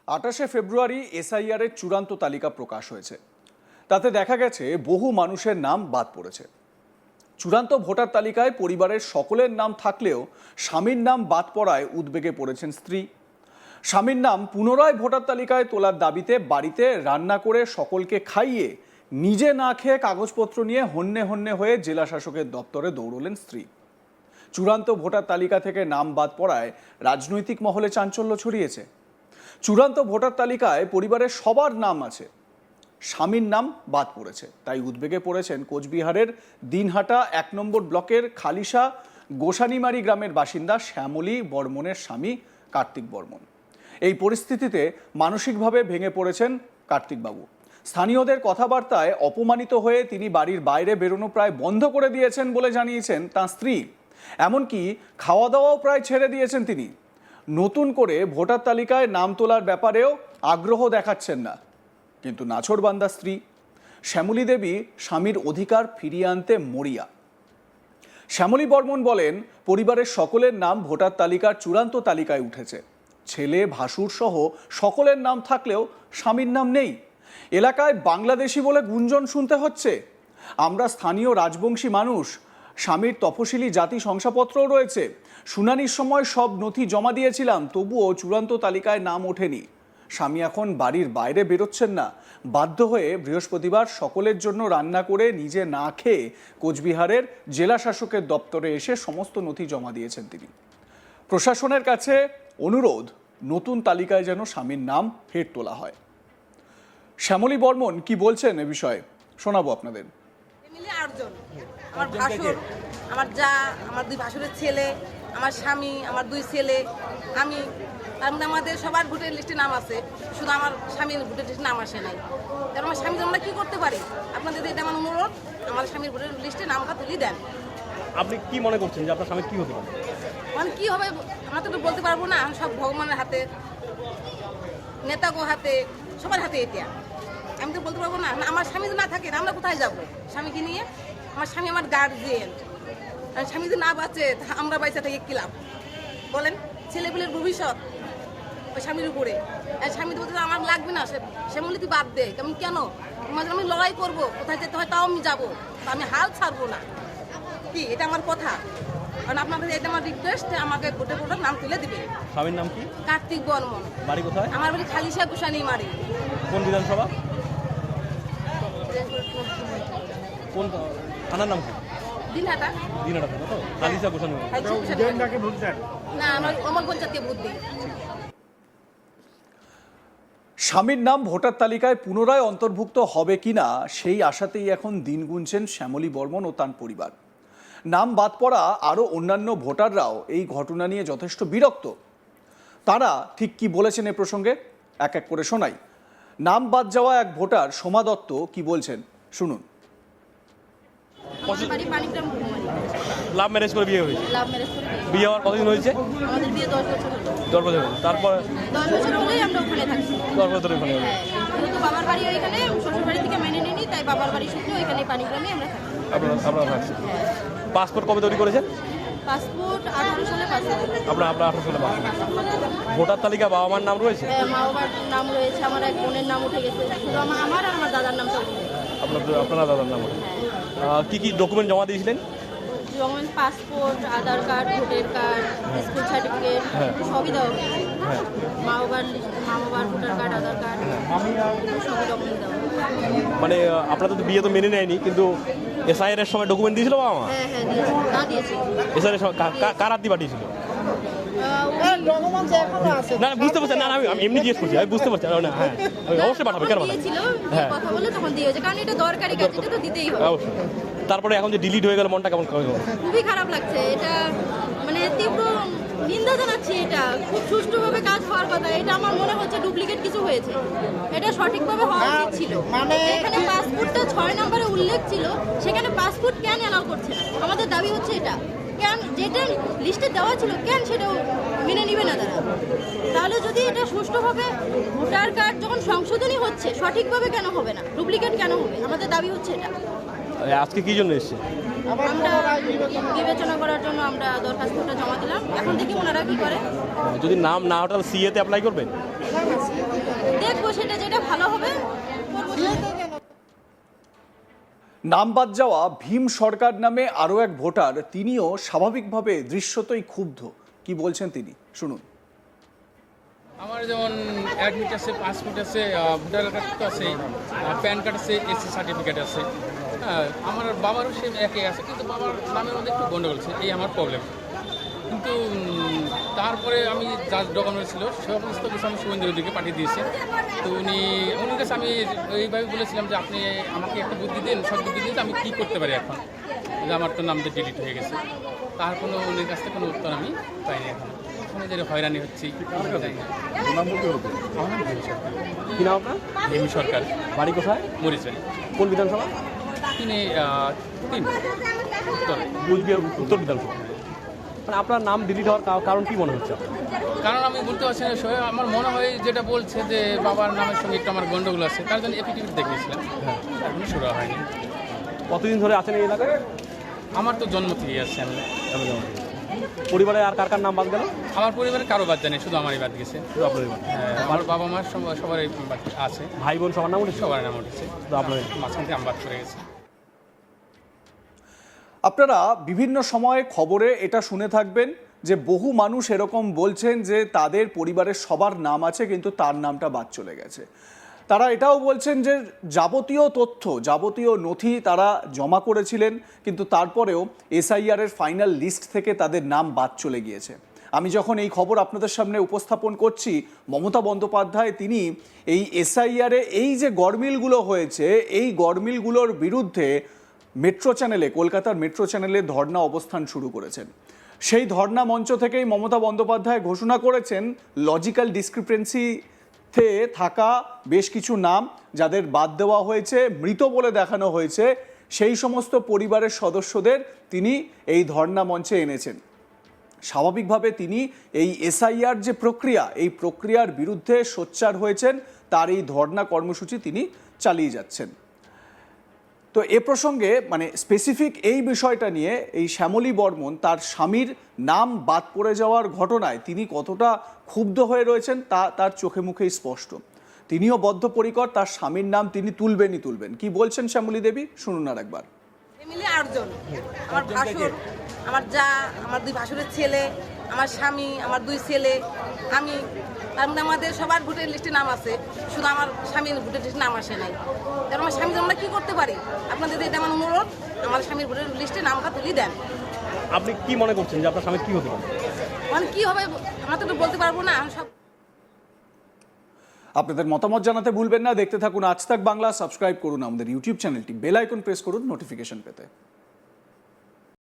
28 ফেব্রুয়ারি SIR এর চূড়ান্ত তালিকা প্রকাশ হয়েছে। তাতে দেখা গেছে বহু মানুষের নাম বাদ পড়েছে। চূড়ান্ত ভোটার তালিকায় পরিবারের সকলের নাম থাকলেও স্বামীর নাম বাদ পড়ায় উদ্বেগে পড়েছেন স্ত্রী। স্বামীর নাম পুনরায় ভোটার তালিকায় তোলার দাবিতে বাড়িতে রান্না করে সকলকে খাইয়ে নিজে না খেয়ে কাগজপত্র নিয়ে হন্যে হন্যে হয়ে জেলা শাসকের দপ্তরে দৌড়লেন স্ত্রী। চূড়ান্ত ভোটার তালিকা থেকে নাম বাদ পড়ায় রাজনৈতিক মহলে চাঞ্চল্য ছড়িয়েছে। চূড়ান্ত ভোটার তালিকায় পরিবারের সবার নাম আছে, স্বামীর নাম বাদ পড়েছে, তাই উদ্বেগে পড়েছেন কোচবিহারের দিনহাটা 1 নম্বর ব্লকের খালিশা গোসানিমারি গ্রামের বাসিন্দা শ্যামলী বর্মনের স্বামী কার্তিক বর্মন। এই পরিস্থিতিতে মানসিকভাবে ভেঙে পড়েছেন কার্তিকবাবু। স্থানীয়দের কথাবার্তায় অপমানিত হয়ে তিনি বাড়ির বাইরে বেরোনো প্রায় বন্ধ করে দিয়েছেন বলে জানিয়েছেন তাঁর স্ত্রী। এমনকি খাওয়া দাওয়াও প্রায় ছেড়ে দিয়েছেন তিনি। নতুন করে ভোটার তালিকায় নাম তোলার ব্যাপারেও আগ্রহ দেখাচ্ছেন না। কিন্তু নাছোড়বান্দা স্ত্রী শ্যামলী দেবী স্বামীর অধিকার ফিরিয়ে আনতে মরিয়া। শ্যামলী বর্মন বলেন, পরিবারের সকলের নাম ভোটার তালিকার চূড়ান্ত তালিকায় উঠেছে। ছেলে ভাসুর সহ সকলের নাম থাকলেও স্বামীর নাম নেই। এলাকায় বাংলাদেশি বলে গুঞ্জন শুনতে হচ্ছে। আমরা স্থানীয় রাজবংশী মানুষ, স্বামীর তফসিলি জাতি শংসাপত্রও রয়েছে। শুনানির সময় সব নথি জমা দিয়েছিলাম, তবুও চূড়ান্ত তালিকায় নাম ওঠেনি। স্বামী এখন বাড়ির বাইরে বেরোচ্ছেন না। বাধ্য হয়ে বৃহস্পতিবার সকলের জন্য রান্না করে নিজে না খেয়ে কোচবিহারের জেলা শাসকের দপ্তরে এসে সমস্ত নথি জমা দিয়েছেন তিনি। প্রশাসনের কাছে অনুরোধ, নতুন তালিকায় যেন স্বামীর নাম ফের তোলা হয়। শ্যামলী বর্মন কি বলছেন এ বিষয়ে শোনাবো আপনাদের। আমার ভাসুর, আমার যা, আমার 2 ভাসুরের ছেলে, আমার স্বামী, আমার 2 ছেলে, আমি, তার মধ্যে আমাদের সবার ভোটার লিস্টে নাম আছে, শুধু আমার স্বামীর ভোটার লিস্টে নাম আসে নাই। কারণ আমার স্বামী আমরা কি করতে পারি? আপনাদের এটা আমার অনুরোধ, আমার স্বামীর ভোটার লিস্টে নামটা তুলে দেন। আপনি কি মনে করছেন যে আপনার স্বামী কি হতে পারে? মানে কি হবে আমরা তো বলতে পারবো না, সব ভগবানের হাতে, নেতাগো হাতে, সবার হাতে। এটা আমি তো বলতে পারবো না। আমার স্বামী যদি না থাকে আমরা কোথায় যাবো স্বামীকে নিয়ে? আমার স্বামী আমার গার্জিয়ান, আর স্বামী যদি না বাঁচে আমরা বাইসা থেকে কি লাভ বলেন? ছেলেগুলোর ভবিষ্যৎ ওই স্বামীর উপরে। আর স্বামী বলতে আমার লাগবে না, সে বলে তুই বাদ দে। আমি কেন? আমি লড়াই করবো, কোথায় যেতে হয় তাও আমি যাবো, আমি হাল ছাড়বো না। কি এটা আমার কথা? কারণ আপনাদের এটা আমার রিকোয়েস্ট, আমাকে ভোটে ভোটার নাম তুলে দিবে। স্বামীর নাম কি? কার্তিক বর্মন। বাড়ি কোথায়? আমার বাড়ি খালিশা গোসানিমারি। কোন বিধানসভা? কোন থানার নাম কি? দিনহাটা। দিনহাটা থানা তো? খালিশা গোসানিমারি। না, আমার অমরগঞ্জকে ভোট দিই। স্বামীর নাম ভোটার তালিকায় পুনরায় অন্তর্ভুক্ত হবে কিনা সেই আশাতেই এখন দিন গুনছেন শ্যামলী বর্মন ও তার পরিবার। নাম বাদ পড়া আরও অন্যান্য ভোটাররাও এই ঘটনা নিয়ে যথেষ্ট বিরক্ত। তারা ঠিক কি বলেছেন এ প্রসঙ্গে এক এক করে শোনাই। নাম বাদ যাওয়া এক ভোটার সোমা দত্ত কি বলছেন শুনুন। লাভ ম্যারেজ করে বিয়ে হয়েছে? লাভ ম্যারেজ করে বিয়ে হওয়ার কতদিন হয়েছে? আমাদের বিয়ে 10 বছর হলো। 10 বছর হয়েছে। তারপর 10 বছর হলেই আমরা ওখানে থাকছি। 10 বছর ধরে ওখানে? হ্যাঁ, যেহেতু বাবার বাড়ি ওইখানে, শ্বশুর বাড়ি থেকে মেনে নিই, তাই বাবার বাড়ি সূত্রে ওইখানে পানিগ্রামে আমরা থাকি। আপনারা থাকছেন। পাসপোর্ট কবে তৈরি করেছেন? পাসপোর্ট 18 সালে পাসপোর্ট। আপনার 18 সালে পাসপোর্ট। ভোটার তালিকা বাবা মার নাম রয়েছে? হ্যাঁ, মা বাবার নাম রয়েছে, আমার এক বোনের নাম উঠে গেছে, শুধু আমার আর আমার দাদার নামটা উঠে গেছে। আপনার দাদার নাম উঠে? কি কি ডকুমেন্ট জমা দিয়েছিলেন? Document passport, Aadhaar card, voter card, school certificate, সবই দেওয়া হয়েছে। মা বাবার ভোটার কার্ড, আধার কার্ড, সবই ডকুমেন্ট দেওয়া। মানে আপনাদের তো বিয়ে তো মেনে নেয়নি, কিন্তু এসআইআর এর সময় ডকুমেন্ট দিয়েছিল বাবা মা? হ্যাঁ হ্যাঁ দিয়েছি, না দিয়েছি। এসআইআর এর সময় কার হাত দিয়ে পাঠিয়েছিল? না বুঝতে পারছেন না, আমি এমনি জিজ্ঞেস করছি, আমি বুঝতে পারছি না। হ্যাঁ অবশ্যই পাঠাবে, কেন পাঠাবে? হ্যাঁ, কথা বলে তখন দিয়েছে, কারণ এটা দরকারি কাজ, এটা তো দিতেই হবে। অবশ্যই। তারপরে এখন যে ডিলিট হয়ে গেল, মনটা কেমন করে? খুবই খারাপ লাগছে। এটা মানে তীব্র নিন্দা জানাচ্ছি। এটা খুব সুষ্ঠুভাবে কাজ হওয়ার কথা, এটা আমার মনে হচ্ছে ডুপ্লিকেট কিছু হয়েছে। এটা সঠিকভাবে হওয়া উচিত ছিল। এখানে পাসপোর্টটা 6 নম্বরে উল্লেখ ছিল, সেখানে পাসপোর্ট কেন অ্যালাউ করছে না? আমাদের দাবি হচ্ছে এটা, কেন যেটা লিস্টে দেওয়া ছিল কেন সেটাও মেনে নিবে না তারা? তাহলে যদি এটা সুষ্ঠুভাবে ভোটার কার্ড যখন সংশোধনী হচ্ছে, সঠিকভাবে কেন হবে না? ডুপ্লিকেট কেন হবে? আমাদের দাবি হচ্ছে এটা। আজকে কি জন্য এসেছে? আমরা বিবেচনা করার জন্য আমরা দরখাস্তটা জমা দিলাম, এখন দেখি ওনারা কি করে। যদি নাম না ওঠাল সিএতে অ্যাপ্লাই করবেন? সেটা যেটা ভালো হবে করবো সেটা। নাম বাদ যাওয়া ভীম সরকার নামে আরও এক ভোটার, তিনিও স্বাভাবিকভাবে দৃশ্যতই ক্ষুব্ধ। কি বলছেন তিনি, শুনুন। আমার যেমন অ্যাডমিট আছে, পাসপোর্ট আছে, ভোটার কার্ড তো আছে, প্যান কার্ড আছে, এসসি সার্টিফিকেট আছে। হ্যাঁ, আমার বাবারও সে একই আছে, কিন্তু বাবার নামের মধ্যে একটু গন্ডগোল আছে, এই আমার প্রবলেম। কিন্তু তারপরে আমি যার ডকুমেন্ট ছিল সমস্ত কিছু আমি শুভেন্দুর দিকে পাঠিয়ে দিয়েছি। তো উনি কাছে আমি এইভাবে বলেছিলাম যে আপনি আমাকে একটা বুদ্ধি দিন, সব বুদ্ধি দিন, আমি কী করতে পারি এখন, যে আমার তো নামটা ডিলিট হয়ে গেছে। তার কোনো উনির কাছ থেকে কোনো উত্তর আমি পাইনি এখন। ওখানে যে হয়রানি হচ্ছি, জানি না। আমার নাম ভীম সরকার। কি নাম আপনার? ভীম সরকার, বাড়ি কোথায়? মরিচবাড়ি। কোন বিধানসভা? তিনি 3 উত্তরে। কুচবিহার উত্তর বিধানসভা। মানে আপনার নাম ডিলিট হওয়ার কারণ কি মনে হচ্ছে আপনার? কারণ আমি বলতে পারছি না, আমার মনে হয় যেটা বলছে যে বাবার নামের সঙ্গে একটু আমার গন্ডগোল আছে, তার জন্য এফিডেভিট দেখিয়েছিলাম। হ্যাঁ। এখনো শুরু হয়নি। কতদিন ধরে আছেন এই এলাকায়? আমার তো জন্ম থেকেই আছে। পরিবারে আর কার কার নাম বাদ গেল? আমার পরিবারে কারো বাদ জানি, শুধু আমারই বাদ গেছে। শুধু আপনারই বাদ। হ্যাঁ, আমার বাবা মার সবারই বাদ আছে, ভাই বোন সবার নাম উঠেছে? সবার নাম উঠেছে, শুধু আপনারই। মাঝখান থেকে আমি বাদ করে গেছি। আপনারা বিভিন্ন সময়ে খবরে এটা শুনে থাকবেন যে বহু মানুষ এরকম বলছেন যে তাদের পরিবারের সবার নাম আছে কিন্তু তার নামটা বাদ চলে গেছে। তারা এটাও বলছেন যে যাবতীয় তথ্য, যাবতীয় নথি তারা জমা করেছিলেন, কিন্তু তারপরেও এসআইআরের ফাইনাল লিস্ট থেকে তাদের নাম বাদ চলে গিয়েছে। আমি যখন এই খবর আপনাদের সামনে উপস্থাপন করছি, মমতা বন্দ্যোপাধ্যায় তিনি এই এসআইআরে এই যে গড়মিলগুলো হয়েছে, এই গড়মিলগুলোর বিরুদ্ধে মেট্রো চ্যানেলে, কলকাতার মেট্রো চ্যানেলে ধর্ণা অবস্থান শুরু করেছেন। সেই ধর্ণা মঞ্চ থেকেই মমতা বন্দ্যোপাধ্যায় ঘোষণা করেছেন লজিক্যাল ডিসক্রিপেন্সিতে থাকা বেশ কিছু নাম যাদের বাদ দেওয়া হয়েছে, মৃত বলে দেখানো হয়েছে, সেই সমস্ত পরিবারের সদস্যদের তিনি এই ধর্ণা মঞ্চে এনেছেন। স্বাভাবিকভাবে তিনি এই এসআইআর যে প্রক্রিয়া, এই প্রক্রিয়ার বিরুদ্ধে সোচ্চার হয়েছেন, তার এই ধর্ণা কর্মসূচি তিনি চালিয়ে যাচ্ছেন। তো এ প্রসঙ্গে মানে স্পেসিফিক এই বিষয়টা নিয়ে এই শ্যামলী বর্মন তার স্বামীর নাম বাদ পড়ে যাওয়ার ঘটনায় তিনি কতটা ক্ষুব্ধ হয়ে রয়েছেন তা তার চোখে মুখেই স্পষ্ট। তিনিও বদ্ধপরিকর, তার স্বামীর নাম তিনি তুলবেন। কি বলছেন শ্যামলী দেবী, শুনুন আর একবার। ফ্যামিলি 8 জন, আমার ভাসুর, আমার যা, আমার 2 ভাসুরের ছেলে, আমার স্বামী, আমার 2 ছেলে, আমি। তার মধ্যে আমাদের সবার ভোটার লিস্টে নাম আছে, শুধু আমার স্বামীর ভোটার লিস্টে নাম আসে নাই। কারণ আমার স্বামী আমরা কি করতে পারি, আপনাদের এটা আমার অনুরোধ, আমার স্বামীর ভোটার লিস্টে নামটা তুলে দেন। আপনি কি মনে করছেন যে আপনার স্বামী কি হতে পারে? মানে কি হবে আমরা তো বলতে পারবো না। সব আপনাদের মতামত জানাতে ভুলবেন না। দেখতে থাকুন আজ তাক বাংলা, সাবস্ক্রাইব করুন আমাদের ইউটিউব চ্যানেলটি, বেল আইকন প্রেস করুন নোটিফিকেশন পেতে।